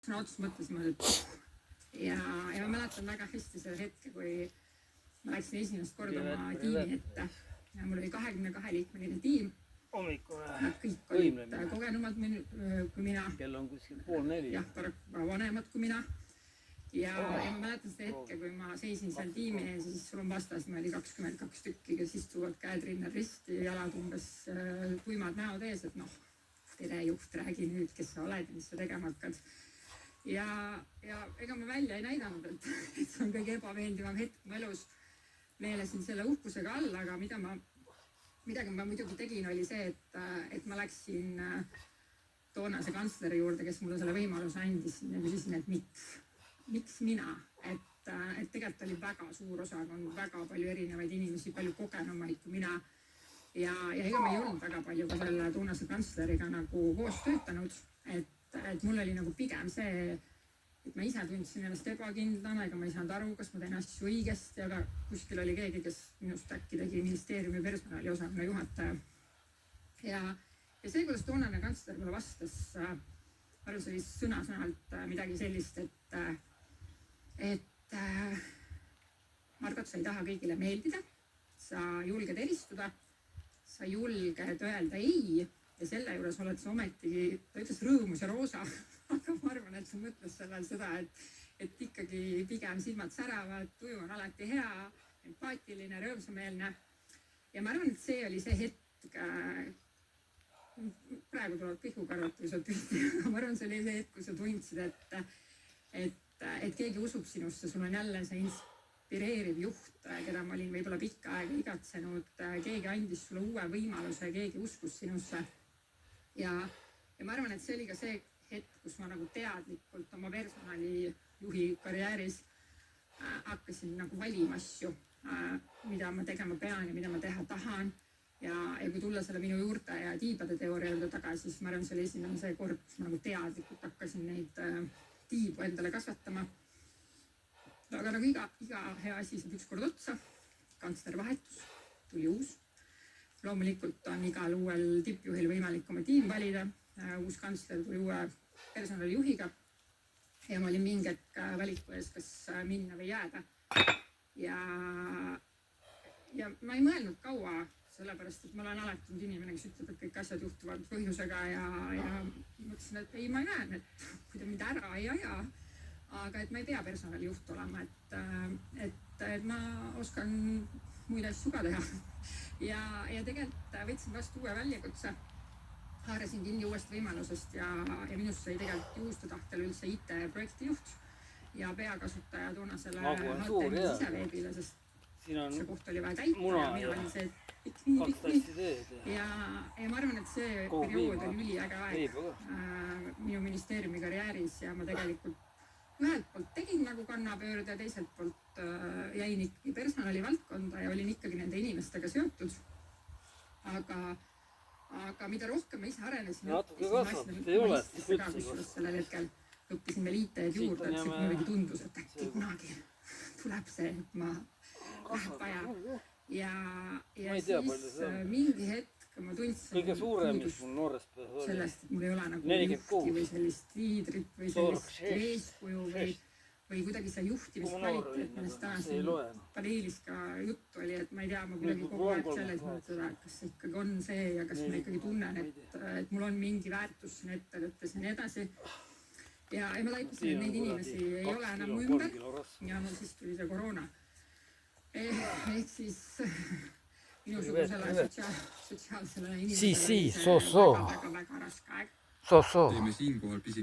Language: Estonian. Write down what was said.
sõna otseses mõttes ja ma mäletan väga hästi seda hetke, kui ma läksin esimest korda oma tiimi ette ja mul oli 22-liikmeline tiim. Nad kõik olid kogenumad kui mina. Kell on kuskil 3:30. Jah, vanemad kui mina. Ja ma mäletan seda hetke, kui ma seisin seal tiimi ees ja siis sul on vastas, meil oli 22 tükki, kes istuvad käed rinnad risti, jalad umbes tuimad näod ees, et noh, tere juht, räägi nüüd, kes sa oled ja mis sa tegema hakkad. Ja ega ma välja ei näidanud, et see on kõige ebameeldivam hetk mu elus. Meelesin selle uhkusega all, aga midagi ma muidugi tegin, oli see, et ma läksin toonase kantsleri juurde, kes mulle selle võimaluse andis ja küsisin, et miks mina? Et tegelikult oli väga suur osakond, väga palju erinevaid inimesi, palju kogenumaid kui mina. Ja ega me ei olnud väga palju ka selle toonase kantsleriga nagu koos töötanud, et mul oli nagu pigem see, et ma ise tundsin ennast ebakindlana, ega ma ei saanud aru, kas ma teen asju õigesti, aga kuskil oli keegi, kes minust äkki tegi ministeeriumi personaliosakonna juhataja. Ja see, kuidas toonane kantsler mulle vastas, see oli sõna-sõnalt midagi sellist, et Margot, sa ei taha kõigile meeldida, sa julged eristuda, sa julged öelda ei ja selle juures oled sa ometigi, ta ütles rõõmus ja roosa, aga ma arvan, et sa mõtles sellel seda, et ikkagi pigem silmad säravad, tuju on alati hea, empaatiline, rõõmsameelne. Ja ma arvan, et see oli see hetk, praegu tulevad kõik karvatused pihti, aga ma arvan, see oli see hetk, kui sa tundsid, et keegi usub sinusse, sul on jälle see inspireeriv juht, keda ma olin võib-olla pikka aega igatsenud, keegi andis sulle uue võimaluse, keegi uskus sinusse. Ja ma arvan, et see oli ka see hetk, kus ma nagu teadlikult oma personalijuhi karjääris hakkasin nagu valima asju, mida ma tegema pean ja mida ma teha tahan. Ja kui tulla selle minu juurte ja tiibade teooria juurde tagasi, siis ma arvan, see oli esimene see kord, kus ma nagu teadlikult hakkasin neid tiibu endale kasvatama. Aga nagu iga hea asi saab üks kord otsa, kantsler vahetus, tuli uus. Loomulikult on igal uuel tippjuhil võimalik oma tiim valida. Uus kantsler tuli uue personalijuhiga ja ma olin mingi hetk valiku ees, kas minna või jääda. Ja ma ei mõelnud kaua, sellepärast, et ma olen alati olnud inimene, kes ütleb, et kõik asjad juhtuvad põhjusega ja mõtlesin, et ei, ma näen, et kui ta mind ära ei aja, aga et ma ei pea personalijuht olema, et ma oskan muid asju ka teha. Ja tegelikult võtsin vastu uue väljakutse, haarasin kinni uuest võimalusest ja minust sai tegelikult juhuste tahtel üldse IT-projektijuht ja peakasutaja toonasele HTML siseveebile, sest see koht oli vaja täita ja mina olin see ja ma arvan, et see periood oli üliäge aeg minu ministeeriumi karjääris ja ma tegelikult ühelt poolt tegin nagu kannapöörde ja teiselt poolt jäin ikkagi personalivaldkonda ja olin ikkagi nende inimestega seotud. Aga mida rohkem ma ise arenesin, sellel hetkel õppisin veel IT-d juurde, et see muidugi tundus, et äkki kunagi tuleb see, et ma läheb vaja. Ja siis mingi hetk ma tundsin sellest, et mul ei ole nagu juhti või sellist liidrit või sellist eeskuju või kuidagi see juhtimiskvaliteet, millest täna siin paneelis ka juttu oli, et ma ei tea, ma kuidagi kogu aeg selles mõttes, et kas see ikkagi on see ja kas ma ikkagi tunnen, et mul on mingi väärtus siin ettevõttes ja nii edasi. Ja ma taipasin, et neid inimesi ei ole enam mu ümber ja mul siis tuli see koroona. Ehk siis minusugusele sotsiaalsele inimesele väga raske aeg. Teeme siinkohal pisik